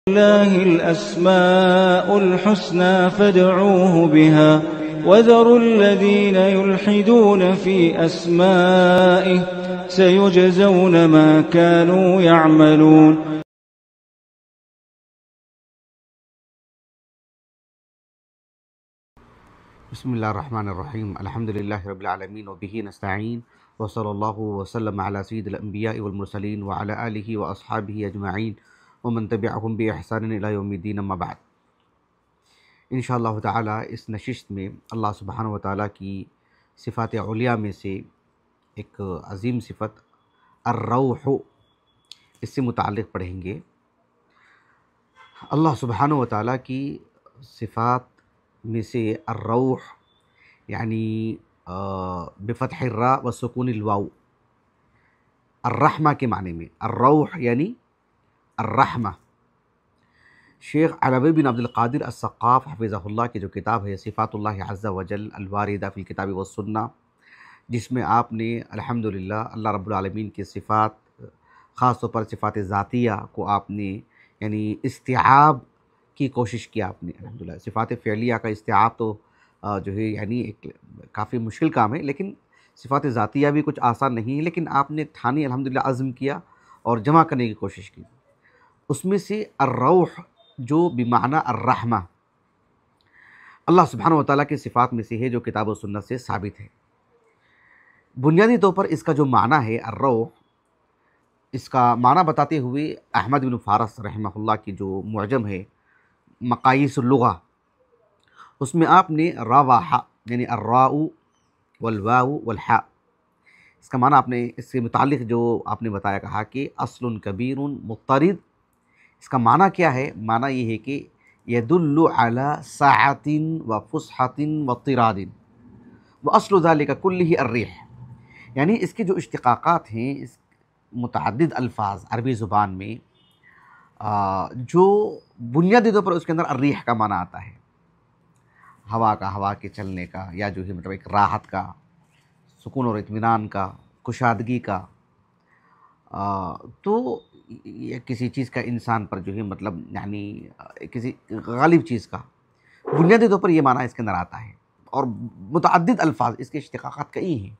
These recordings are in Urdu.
لله الأسماء الحسنى فادعوه بها وذروا الذين يلحدون في أسمائه سيجزون ما كانوا يعملون. بسم اللہ الرحمن الرحیم. الحمد للہ رب العالمین وبہ نستعین وصلی اللہ وسلم علی سید الانبیاء والمرسلین وعلی آلہ واصحابہ اجمعین ومن تبعہم باحسان الی یوم الدین. اما بعد، انشاءاللہ تعالی اس نشست میں اللہ سبحانہ و تعالی کی صفات علیاء میں سے ایک عظیم صفت الروح، اس سے متعلق پڑھیں گے. اللہ سبحانہ و تعالی کی صفات میں سے الروح یعنی بفتح الراء و سکون الواو الرحمہ کے معنی میں. الروح یعنی الرحمہ. شیخ علوی بن عبد القادر السقاف حفظہ اللہ کی جو کتاب ہے صفات اللہ عز و جل الواردہ فی الکتاب والسنہ، جس میں آپ نے الحمدللہ اللہ رب العالمین کی صفات، خاص طور پر صفات ذاتیہ کو آپ نے یعنی استیعاب کی کوشش کیا. آپ نے الحمدللہ صفات فعلیہ کا استیعاب تو جو ہے یعنی ایک کافی مشکل کام ہے، لیکن صفات ذاتیہ بھی کچھ آسان نہیں ہے، لیکن آپ نے ٹھانی الحمدللہ عزم کیا اور جمع کرنے کی کوشش کی. اس میں سے الروح جو بمعنی الرحمہ اللہ سبحانہ و تعالیٰ کی صفات میں سے ہے، جو کتاب و سنت سے ثابت ہے. بنیادی طور پر اس کا جو معنی ہے الروح، اس کا معنی بتاتے ہوئے احمد بن فارس رحمہ اللہ کی جو معجم ہے مقاییس اللغہ، اس میں آپ نے را و حا یعنی الراء والواو والحاء، اس کا معنی آپ نے اس سے متعلق جو آپ نے بتایا کہا کہ اصل کبیر مضطرد. اس کا معنی کیا ہے؟ معنی یہ ہے کہ یدل علی سعۃ و فسحۃ و اضطراد واصل ذلک کلہ الریح. یعنی اس کے جو اشتقاقات ہیں، اس متعدد الفاظ عربی زبان میں جو بنیادی طور پر اس کے اندر الریح کا معنی آتا ہے، ہوا کے چلنے کا، یا جو ہے مطلب ایک راحت کا، سکون اور اطمینان کا، کشادگی کا، تو یہ کسی چیز کا انسان پر جو ہے مطلب یعنی کسی غالب چیز کا بنیادی طور پر یہ معنی اس کے اندر آتا ہے. اور متعدد الفاظ اس کے اشتقاقات کئی ہیں،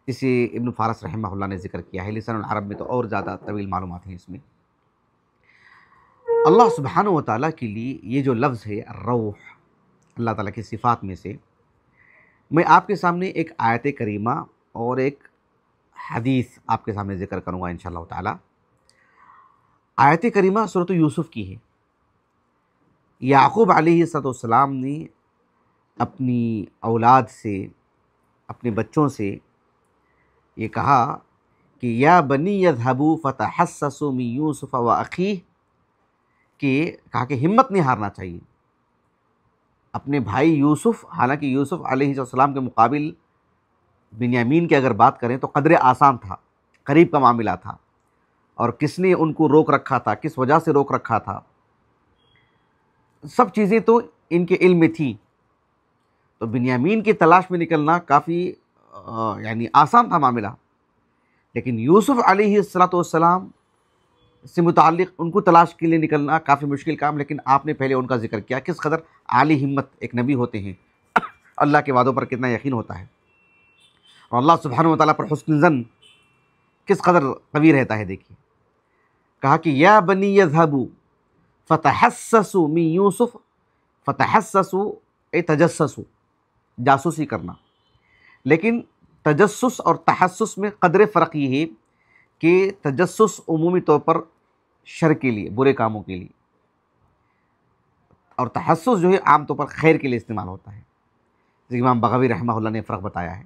جسے ابن فارس رحمہ اللہ نے ذکر کیا ہے. لسان العرب میں تو اور زیادہ طویل معلومات ہیں اس میں. اللہ سبحانہ و تعالیٰ کے لیے یہ جو لفظ ہے الروح، اللہ تعالیٰ کی صفات میں سے، میں آپ کے سامنے ایک آیت کریمہ اور ایک حدیث آپ کے سامنے ذکر کروں گا انشاءاللہ تعالیٰ. آیت کریمہ سورۃ یوسف کی ہے. یعقوب علیہ السلام نے اپنی اولاد سے، اپنے بچوں سے یہ کہا کہ یا بنی یذھبوا فتحسسوا من یوسف و اخیہ، کہ کہا کہ ہمت نہیں ہارنا چاہیے. اپنے بھائی یوسف، حالانکہ یوسف علیہ السلام کے مقابل بنیامین کی اگر بات کریں تو قدر آسان تھا، قریب کا معاملہ تھا، اور کس نے ان کو روک رکھا تھا، کس وجہ سے روک رکھا تھا، سب چیزیں تو ان کے علم میں تھیں. تو بنیامین کی تلاش میں نکلنا کافی یعنی آسان تھا معاملہ، لیکن یوسف علیہ السلام سے متعلق ان کو تلاش کے لیے نکلنا کافی مشکل کام. لیکن آپ نے پہلے ان کا ذکر کیا، کس قدر عالی ہمت ایک نبی ہوتے ہیں، اللہ کے وعدوں پر کتنا یقین ہوتا ہے، اور اللہ سبحانہ و تعالیٰ پر حسن ظن کس قدر قوی رہتا ہے. دیکھیے، کہا کہ یا بنی یذھبوا فتحسسوا من یوسف. فتحسسوا اے تجسسوا، جاسوسی کرنا. لیکن تجسس اور تحسس میں قدر فرق یہ ہے کہ تجسس عمومی طور پر شر کے لیے، برے کاموں کے لیے، اور تحسس جو ہے عام طور پر خیر کے لیے استعمال ہوتا ہے. جیسے امام بغوی رحمہ اللہ نے فرق بتایا ہے.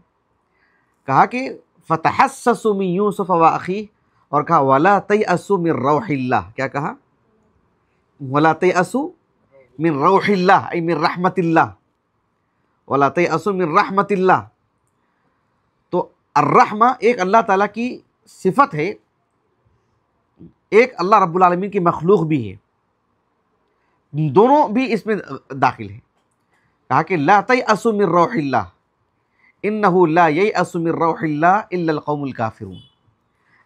کہا کہ فتحسسوا من یوسف و اخیہ، اور کہا ولا تیأسوا من روح اللہ. کیا کہا؟ ولا تیأسوا من روح اللہ ای من رحمت اللہ. ولا تیأسوا من رحمت اللہ. تو الرحمہ ایک اللہ تعالیٰ کی صفت ہے، ایک اللہ رب العالمین کی مخلوق بھی ہے، دونوں بھی اس میں داخل ہیں. کہا کہ لا تیأسوا من روح اللہ انہ لا ییأس من روح اللہ الا القوم الکافرون.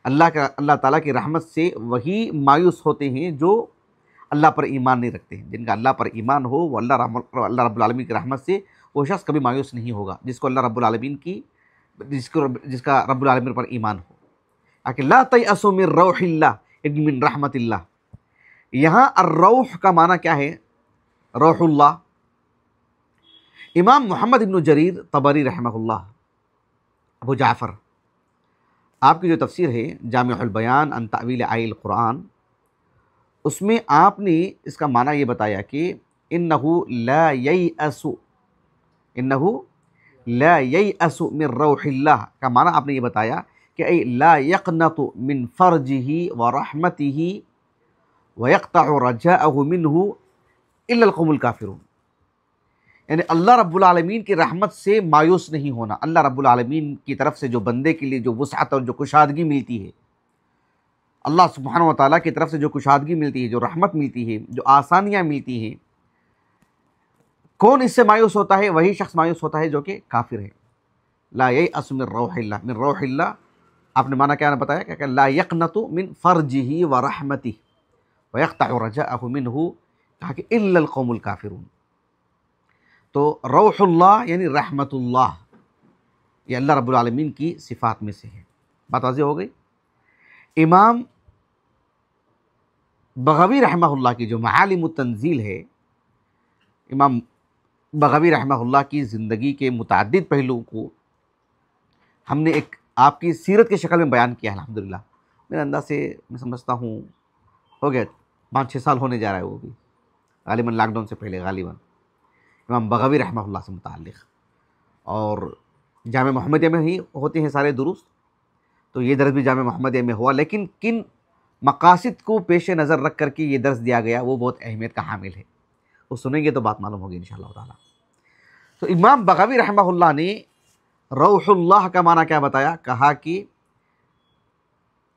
اللہ تعالیٰ کی رحمت سے وہی مایوس ہوتے ہیں جو اللہ پر ایمان نہیں رکھتے ہیں. جن کا اللہ پر ایمان ہو وہ اللہ رب العالمین کی رحمت سے وہ شخص کبھی مایوس نہیں ہوگا، جس کو اللہ رب العالمین کی جس کا رب العالمین پر ایمان ہو. کہ لا تیأسوا من روح اللہ من رحمت اللہ. یہاں الروح کا معنی کیا ہے؟ روح اللہ. امام محمد ابن جریر طبری رحمہ اللہ، ابو جعفر، آپ کی جو تفسیر ہے جامع البیان عن تأویل آیۃ القرآن، اس میں آپ نے اس کا معنی یہ بتایا کہ انہ لا ییأس من روح اللہ کا معنی آپ نے یہ بتایا کہ ای لا یقنط من فرجہ ورحمتہ ویقطع رجاءہ منہ الا القوم الکافرون. یعنی اللہ رب العالمین کی رحمت سے مایوس نہیں ہونا. اللہ رب العالمین کی طرف سے جو بندے کے لیے جو وسعت اور جو کشادگی ملتی ہے، اللہ سبحانہ و تعالیٰ کی طرف سے جو کشادگی ملتی ہے، جو رحمت ملتی ہے، جو آسانیاں ملتی ہیں، کون اس سے مایوس ہوتا ہے؟ وہی شخص مایوس ہوتا ہے جو کہ کافر ہے. لا ییأس من روح اللہ، من روح اللہ آپ نے معنی کیا بتایا کہ لا یقنط من فرجہ ورحمتہ ویقطع رجاءہ منہ، کہا کہ الا القوم الکافرون. تو روح اللہ یعنی رحمت اللہ، یہ اللہ رب العالمین کی صفات میں سے ہے. بات واضح ہو گئی؟ امام بغوی رحمہ اللہ کی جو معالم التنزیل ہے، امام بغوی رحمہ اللہ کی زندگی کے متعدد پہلوؤں کو ہم نے ایک آپ کی سیرت کی شکل میں بیان کیا ہے. الحمدللہ میرے انداز سے میں سمجھتا ہوں ہو گیا 5-6 سال ہونے جا رہا ہے، وہ بھی غالباً لاک ڈاؤن سے پہلے، غالباً امام بغوی رحمہ اللہ سے متعلق. اور جامع محمدیہ میں ہی ہوتے ہیں سارے دروس، تو یہ درس بھی جامع محمدیہ میں ہوا، لیکن کن مقاصد کو پیش نظر رکھ کر کے یہ درس دیا گیا وہ بہت اہمیت کا حامل ہے. وہ سنیں گے تو بات معلوم ہوگی انشاءاللہ تعالیٰ. تو امام بغوی رحمہ اللہ نے روح اللہ کا معنی کیا بتایا؟ کہا کہ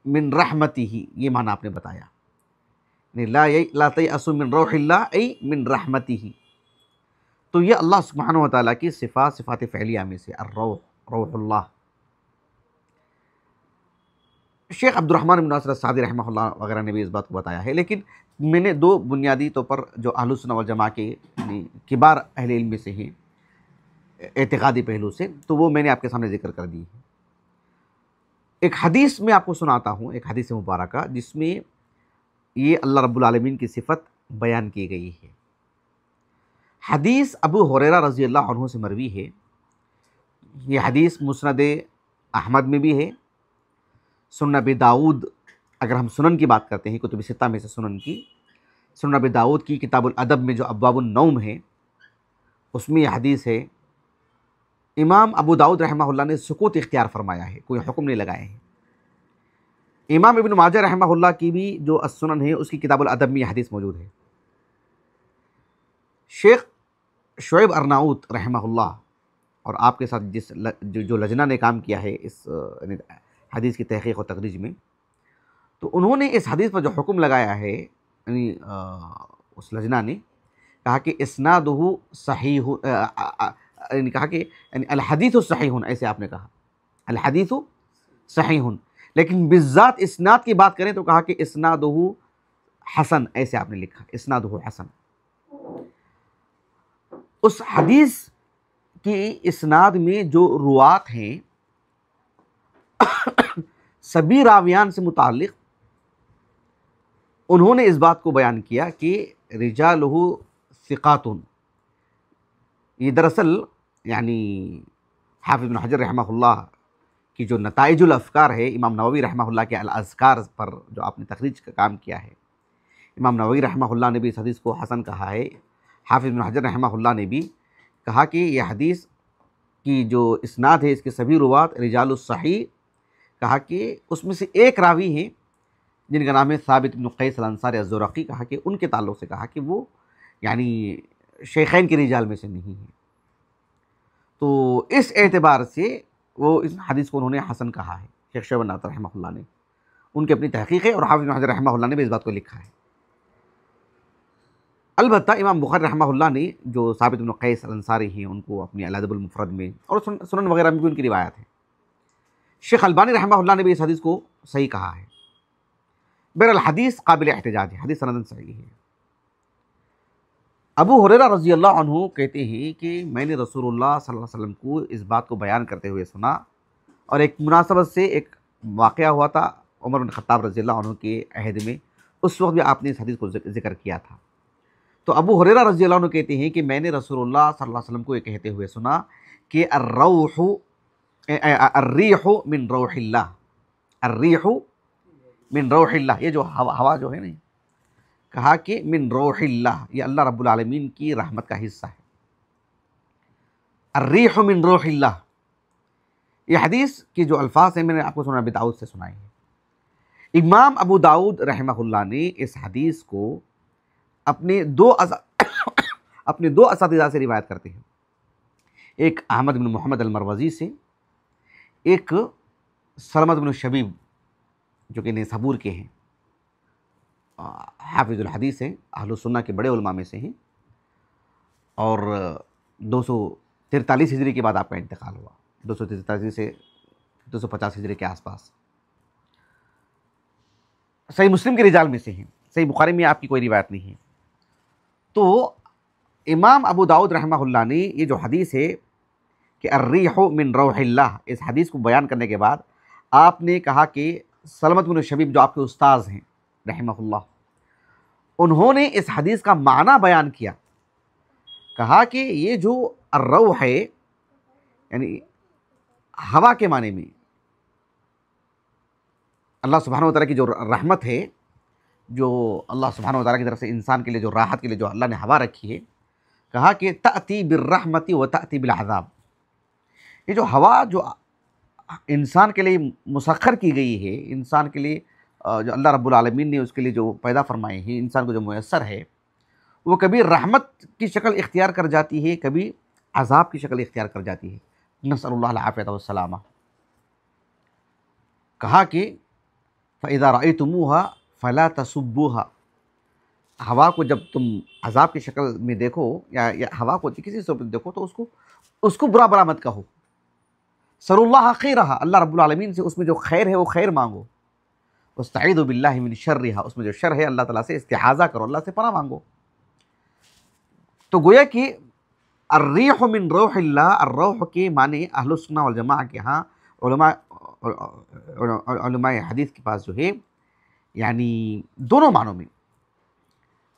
من رحمتہ، یہ معنی آپ نے بتایا. لا تیأسوا من روح اللہ ای من رحمتہ. تو یہ اللہ سبحانہ و تعالیٰ کی صفات فعلیہ میں سے الروح، روح اللہ. شیخ عبد الرحمن بن ناصر السعدی رحمہ اللہ وغیرہ نے بھی اس بات کو بتایا ہے، لیکن میں نے 2 بنیادی طور پر جو اہل السنہ والجماعہ کے کبار اہل علم میں سے ہیں اعتقادی پہلو سے، تو وہ میں نے آپ کے سامنے ذکر کر دی ہے. ایک حدیث میں آپ کو سناتا ہوں، ایک حدیث مبارکہ جس میں یہ اللہ رب العالمین کی صفت بیان کی گئی ہے. حدیث ابو ہریرہ رضی اللہ عنہ سے مروی ہے. یہ حدیث مسند احمد میں بھی ہے، سنن ابی داؤد، اگر ہم سنن کی بات کرتے ہیں کتب ستہ میں سے سنن ابی داؤد کی کتاب الادب میں جو ابواب النوم ہے اس میں یہ حدیث ہے. امام ابو داؤد رحمہ اللہ نے سکوت اختیار فرمایا ہے، کوئی حکم نہیں لگائے ہیں. امام ابن ماجہ رحمہ اللہ کی بھی جو السنن ہے اس کی کتاب الادب میں یہ حدیث موجود ہے. شیخ شعیب ارناؤت رحمہ اللہ اور آپ کے ساتھ جو لجنہ نے کام کیا ہے اس حدیث کی تحقیق و تخریج میں، تو انہوں نے اس حدیث پر جو حکم لگایا ہے، یعنی اس لجنہ نے کہا کہ اسنادہ صحیح، یعنی کہا کہ الحدیث صحیح، ایسے آپ نے کہا الحدیث صحیح، لیکن بالذات اسناد کی بات کریں تو کہا کہ اسنادہ حسن، ایسے آپ نے لکھا اسنادہ حسن. اس حدیث کی اسناد میں جو روات ہیں سبھی راویان سے متعلق انہوں نے اس بات کو بیان کیا کہ رجالہ ثقات. یہ دراصل یعنی حافظ بن حجر رحمہ اللہ کی جو نتائج الافکار ہے، امام نووی رحمہ اللہ کے الاذکار پر جو آپ نے تخریج کا کام کیا ہے، امام نووی رحمہ اللہ نے بھی اس حدیث کو حسن کہا ہے. حافظ بن حجر رحمہ اللہ نے بھی کہا کہ یہ حدیث کی جو اسناد ہے اس کے سبھی روات رجال الصحیح، کہا کہ اس میں سے ایک راوی ہیں جن کا نام ہے ثابت بن قیس الانصاری الزرقی، کہا کہ ان کے تعلق سے کہا کہ وہ یعنی شیخین کے رجال میں سے نہیں ہیں. تو اس اعتبار سے وہ اس حدیث کو انہوں نے حسن کہا ہے. شیخ شعیب الناصر رحمہ اللہ نے، ان کی اپنی تحقیق ہے، اور حافظ بن حجر رحمہ اللہ نے بھی اس بات کو لکھا ہے. البتہ امام بخاری رحمہ اللہ نے جو ثابت بن قیس الانصاری ہیں ان کو اپنی الادب المفرد میں اور سنن وغیرہ میں بھی ان کی روایت ہے. شیخ البانی رحمہ اللہ نے بھی اس حدیث کو صحیح کہا ہے. بہرحال حدیث قابل احتجاج ہے، حدیث سندن صحیح ہے. ابو ہریرہ رضی اللہ عنہ کہتے ہیں کہ میں نے رسول اللہ صلی اللہ علیہ وسلم کو اس بات کو بیان کرتے ہوئے سنا، اور ایک مناسبت سے ایک واقعہ ہوا تھا عمر بن خطاب رضی اللہ عنہ کے عہد میں، اس وقت بھی آپ نے اس حدیث کو ذکر کیا تھا۔ تو ابو ہریرہ رضی اللہ عنہ کہتے ہیں کہ میں نے رسول اللہ صلی اللہ علیہ وسلم کو یہ کہتے ہوئے سنا کہ الریح من روح اللہ، الریح من روح اللہ، یہ جو ہوا جو ہے نا، کہا کہ من روح اللہ، یہ اللہ رب العالمین کی رحمت کا حصہ ہے۔ الریح من روح اللہ، یہ حدیث کی جو الفاظ ہیں میں نے آپ کو سنن ابی داؤد سے سنائی ہے۔ امام ابو داؤد رحمہ اللہ نے اس حدیث کو اپنے دو اساتذہ سے روایت کرتے ہیں، ایک احمد بن محمد المروزی سے، ایک سلمۃ بن شبیب جو کہ نیسابور کے ہیں، حافظ الحدیث ہیں، اہل السنہ کے بڑے علماء میں سے ہیں، اور 243 ہجری کے بعد آپ کا انتقال ہوا، 243 سے 250 ہجری کے آس پاس۔ صحیح مسلم کے رجال میں سے ہیں، صحیح بخاری میں آپ کی کوئی روایت نہیں ہے۔ تو امام ابو داؤد رحمہ اللہ نے یہ جو حدیث ہے کہ الریح من روح اللہ، اس حدیث کو بیان کرنے کے بعد آپ نے کہا کہ سلمۃ بن شبیب جو آپ کے استاذ ہیں رحمہ اللہ، انہوں نے اس حدیث کا معنی بیان کیا، کہا کہ یہ جو الروح ہے یعنی ہوا کے معنی میں اللہ سبحانہ وتعالیٰ کی جو رحمت ہے، جو اللہ سبحانہ وتعالیٰ کی طرف سے انسان کے لیے جو راحت کے لیے جو اللہ نے ہوا رکھی ہے، کہا کہ تأتی بالرحمت و تأتی بالعذاب، یہ جو ہوا جو انسان کے لیے مسخر کی گئی ہے، انسان کے لیے جو اللہ رب العالمین نے اس کے لیے جو پیدا فرمائے ہیں، انسان کو جو میسر ہے، وہ کبھی رحمت کی شکل اختیار کر جاتی ہے، کبھی عذاب کی شکل اختیار کر جاتی ہے، نسأل اللہ العافیۃ والسلامہ۔ کہا کہ فَإِذَا رَأَيْتُمُوهَا فَلَا تَسُبُّوهَا، ہوا کو جب تم عذاب کی شکل میں دیکھو یا ہوا کو کسی صورت میں دیکھو تو اس کو برا مت کہو، سر اللہ خیرہا، اللہ رب العالمین سے اس میں جو خیر ہے وہ خیر مانگو، واستعیذوا باللہ من شرہا، اس میں جو شر ہے اللہ تعالیٰ سے استعاذہ کرو، اللہ سے پناہ مانگو۔ تو گویا کہ الریح من روح اللہ، الروح کے معنی اہل السنہ والجماعہ کے ہاں علماء حدیث کے پاس جو ہے یعنی دونوں معنوں میں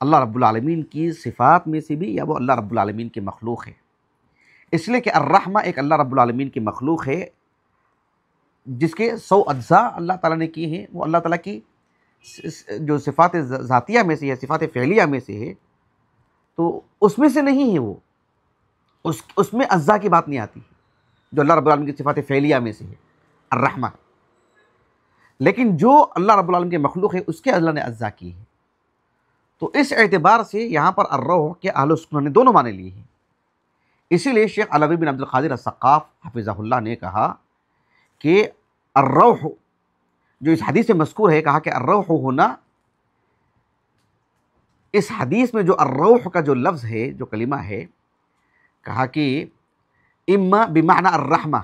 اللہ رب العالمین کی صفات میں سے بھی، یا وہ اللہ رب العالمین کی مخلوق ہے، اس لیے کہ الرحمہ ایک اللہ رب العالمین کی مخلوق ہے جس کے 100 اجزاء اللہ تعالیٰ نے کیے ہیں، وہ اللہ تعالیٰ کی جو صفات ذاتیہ میں سے ہے، صفات فعلیہ میں سے ہے، تو اس میں سے نہیں ہے، وہ اس میں اجزاء کی بات نہیں آتی جو اللہ رب العالمین کی صفات فعلیہ میں سے ہے الرحمہ، لیکن جو اللہ رب العالمین کی مخلوق ہے اس کے اللہ نے اجزاء کی ہے۔ تو اس اعتبار سے یہاں پر الروح کے اہل السنہ نے دونوں معنی لیے ہیں، اسی لیے شیخ علوی بن عبد القادر السقاف حفظہ اللہ نے کہا کہ الروح جو اس حدیث میں مذکور ہے، کہا کہ الروح ہونا، اس حدیث میں جو الروح کا جو لفظ ہے، جو کلمہ ہے، کہا کہ اما بمعنی الرحمہ،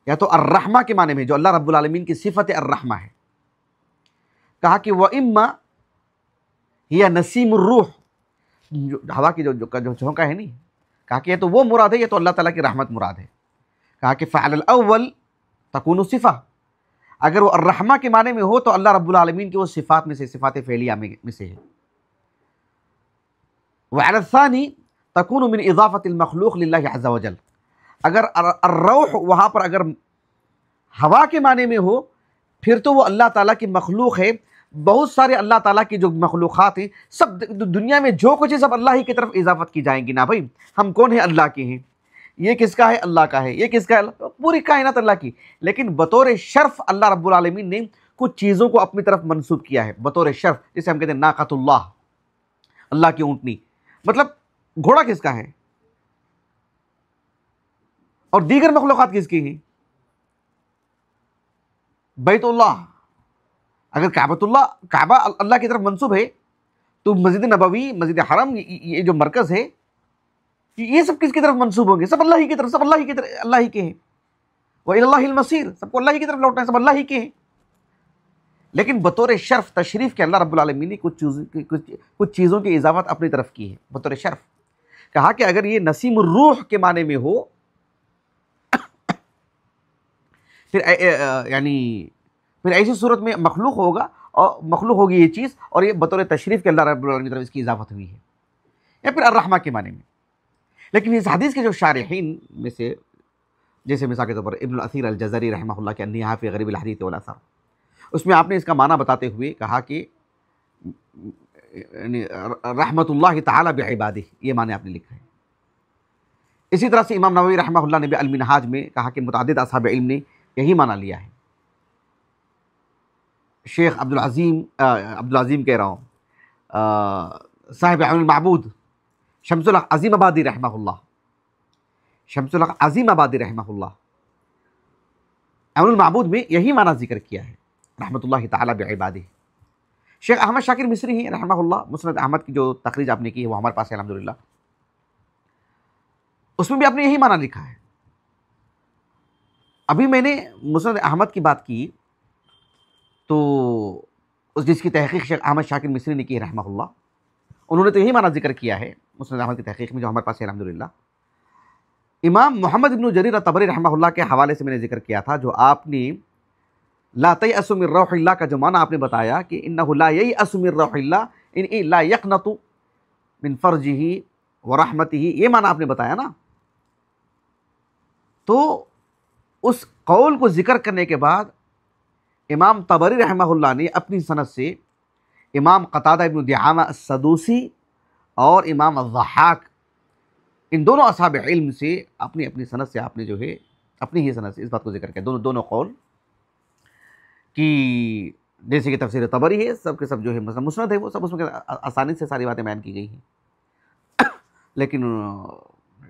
یا تو الرحمہ کے معنی میں جو اللہ رب العالمین کی صفت الرحمہ ہے، کہا کہ وَإِمَّا هِيَ نَسِيمُ الروح، ہوا کی جو جھونکا ہے نہیں، کہا کہ یہ تو وہ مراد ہے، یہ تو اللہ تعالیٰ کی رحمت مراد ہے۔ کہا کہ فعل الاول تکون صفہ، اگر وہ الرحمہ کے معنی میں ہو تو اللہ رب العالمین کی وہ صفات میں سے، صفات فعلیہ میں سے ہے۔ وعلى الثانی تکون من اضافت المخلوق للہ عز وجل، اگر الروح وہاں پر اگر ہوا کے معنی میں ہو پھر تو وہ اللہ تعالیٰ کی مخلوق ہے، بہت سارے اللہ تعالیٰ کی جو مخلوقات ہیں، سب دنیا میں جو کچھ ہے سب اللہ ہی کی طرف اضافت کی جائیں گی، نا بھائی ہم کون ہیں؟ اللہ کے ہیں، یہ کس کا ہے؟ اللہ کا ہے، یہ کس کا ہے؟ پوری کائنات اللہ کی، لیکن بطور شرف اللہ رب العالمین نے کچھ چیزوں کو اپنی طرف منسوب کیا ہے بطور شرف، جسے ہم کہتے ہیں ناقۃ اللہ، اللہ کی اونٹنی، مطلب گھوڑا کس کا ہے اور دیگر مخلوقات کس کی ہیں؟ بیت اللہ، اگر کعبہ اللہ کی طرف منسوب ہے تو مسجد نبوی، مسجد حرم، یہ جو مرکز ہے، یہ سب کس کی طرف منسوب ہوں گے؟ سب اللہ ہی کی طرف، سب اللہ ہی کی طرف، اللہ ہی کے ہیں، وَإِلَى اللَّهِ الْمَصِيرُ، سب کو اللہ ہی کی طرف لوٹنا ہے، سب اللہ ہی کے ہیں۔ لیکن بطور شرف تشریف کے اللہ رب العالمین نے کچھ چیزوں کی اضافت اپنی طرف کی ہے بطور شرف. کہا کہ اگر یہ نسیم الروح کے معنی میں ہو پھر ایسی صورت میں مخلوق ہوگا اور مخلوق ہوگی یہ چیز، اور یہ بطور تشریف کے اللہ رب العالمین کی طرف اس کی اضافت ہوئی ہے، یا پھر الرحمہ کے معنی میں. لیکن اس حدیث کے جو شارحین میں سے، جیسے مثال کے طور پر ابن الاثیر الجزری رحمہ اللہ کے النہایہ فی غریب الحدیث والاثر، اس میں آپ نے اس کا معنی بتاتے ہوئے کہا کہ رحمت اللہ تعالی بعبادہ، یہ معنی آپ نے لکھا ہے. اسی طرح سے امام نووی رحمہ اللہ نے بھی المنہاج میں کہا کہ متعدد اصحاب علم نے یہی معنی لیا ہے. شیخ عبدالعظیم کہہ رہا ہوں، صاحب عون المعبود شمس الحق عظیم آبادی رحمہ اللہ، شمس الحق عظیم آبادی رحمہ اللہ عون المعبود میں یہی معنی ذکر کیا ہے، رحمت اللہ تعالی بعبادہ. شیخ احمد شاکر مصری ہیں رحمہ اللہ، مسند احمد کی جو تخریج آپ نے کی ہے وہ ہمارے پاس ہے الحمدللہ، اس میں بھی آپ نے یہی معنی لکھا ہے. ابھی میں نے مسند احمد کی بات کی تو جس کی تحقیق شیخ احمد شاکر مصری نے کی ہے رحمہ اللہ، انہوں نے تو یہی معنی ذکر کیا ہے مسند احمد کی تحقیق میں جو ہمارے پاس ہے الحمدللہ. امام محمد ابن جریر الطبری رحمہ اللہ کے حوالے سے میں نے ذکر کیا تھا، جو آپ نے لا تیأس من روح اللہ کا جو معنی آپ نے بتایا کہ انہ لا ییأس من روح اللہ لا یقنط من فرجہ ورحمتہ، یہ معنی آپ نے بتایا نا. تو اس قول کو ذکر کرنے کے بعد امام طبری رحمہ اللہ نے اپنی سند سے امام قتادہ ابن دعامہ السدوسی اور امام الضحاک، ان دونوں اصحاب علم سے اپنی سند سے آپ نے جو ہے اپنی ہی سند سے اس بات کو ذکر کیا، دونوں قول کہ جیسے کہ تفسیر طبری ہے، سب کے سب جو ہے مسند ہے، وہ سب اس میں آسانی سے ساری باتیں بیان کی گئی ہیں. لیکن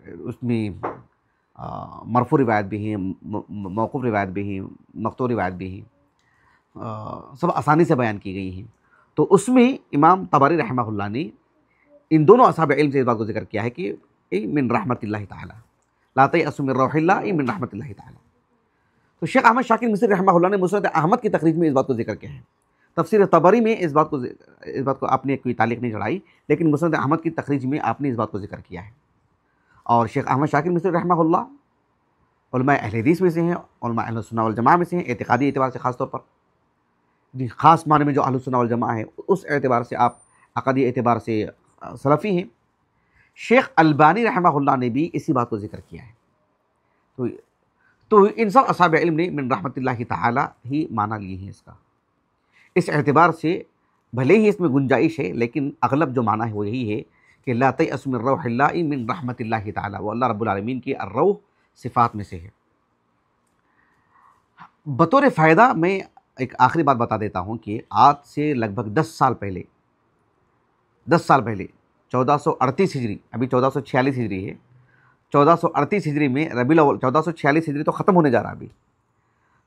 اس میں مرفوع روایت بھی ہیں، موقوف روایت بھی ہیں، مقطوع روایت بھی ہیں، سب آسانی سے بیان کی گئی ہیں. تو اس میں امام طبری رحمہ اللہ نے ان دونوں اصحاب علم سے اس بات کو ذکر کیا ہے کہ من رحمت اللہ تعالی، لا تیأس من روح اللہ من رحمت اللہ تعالی. تو شیخ احمد شاکر مصری رحمہ اللہ نے مسند احمد کی تخریج میں اس بات کو ذکر کیا ہے. تفسیر طبری میں اس بات کو آپ نے کوئی تعلیق نہیں چڑھائی، لیکن مسند احمد کی تخریج میں آپ نے اس بات کو ذکر کیا ہے. اور شیخ احمد شاکر مصری رحمہ اللہ علماء اہل حدیث میں سے ہیں، علماء اہل سنہ والجماعہ میں سے ہیں، اعتقادی اعتبار سے خاص طور پر، خاص معنی میں جو اہل سنہ والجماعہ ہیں اس اعتبار سے آپ عقدی اعتبار سے سلفی ہیں. شیخ البانی رحمہ اللہ نے بھی اسی بات کو ذکر کیا ہے. تو ان سب اصحاب علم نے من رحمت اللہ تعالی ہی معنی لیے ہیں اس کا. اس اعتبار سے بھلے ہی اس میں گنجائش ہے، لیکن اغلب جو معنی ہے وہ یہی ہے کہ لا تیأس من روح اللہ من رحمت اللہ تعالی، وہ اللہ رب العالمین کی الروح صفات میں سے ہے. بطور فائدہ میں ایک آخری بات بتا دیتا ہوں کہ آج سے لگ بھگ 10 سال پہلے 1438 ہجری، ابھی 1446 ہجری ہے، 1438 ہجری میں ربیع الاول، 1446 ہجری تو ختم ہونے جا رہا ابھی،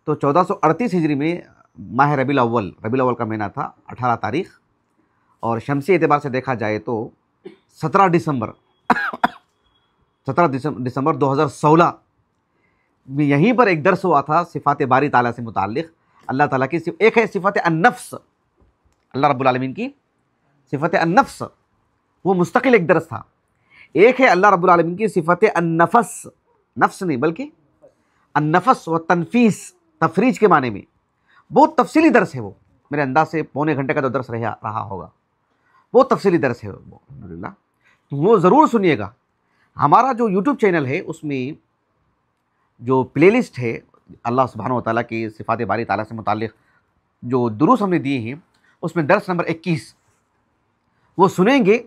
تو 1438 ہجری میں ماہ ربیع الاول کا مہینہ تھا 18 تاریخ، اور شمسی اعتبار سے دیکھا جائے تو 17 دسمبر 2016 میں یہیں پر ایک درس ہوا تھا صفات باری تعالیٰ سے متعلق. اللہ تعالیٰ کی ایک ہے صفت النفس، اللہ رب العالمین کی صفت النفس، وہ مستقل ایک درس تھا. ایک ہے اللہ رب العالمین کی صفت النفس، نفس نہیں بلکہ النفس و تنفیس، تفریج کے معنی میں بہت تفصیلی درس ہے. وہ میرے انداز سے پونے گھنٹے کا تو درس رہا ہوگا، بہت تفصیلی درس ہے وہ الحمدللہ، وہ ضرور سنیے گا. ہمارا جو یوٹیوب چینل ہے اس میں جو پلے لسٹ ہے اللہ سبحانہ و تعالیٰ کی صفات باری تعالیٰ سے متعلق جو دروس ہم نے دیے ہیں، اس میں درس نمبر 21 وہ سنیں گے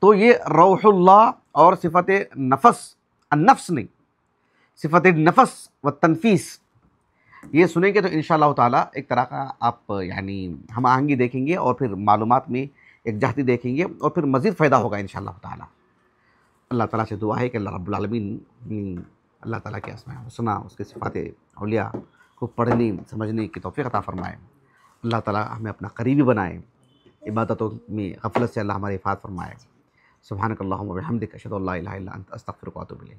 تو یہ روح اللہ اور صفت نفس، النفس نہیں، صفت نفس و تنفیس، یہ سنیں گے تو انشاءاللہ تعالیٰ ایک طرح کا آپ یعنی ہم آہنگی دیکھیں گے، اور پھر معلومات میں ایک جہتی دیکھیں گے، اور پھر مزید فائدہ ہوگا انشاءاللہ تعالیٰ. اللہ تعالیٰ سے دعا ہے کہ اللہ رب العالمین اللہ تعالیٰ کے اسماء الحسنی، اس کے صفات اولیاء کو پڑھنے سمجھنے کی توفیق عطا فرمائے. اللہ تعالیٰ ہمیں اپنا قریبی بنائے، عبادتوں میں غفلت سے اللہ ہماری حفاظت فرمائے. سبحانک اللہم و بحمدک، اشہد ان لا الہ الا انت، استغفرک و اتوب الیک.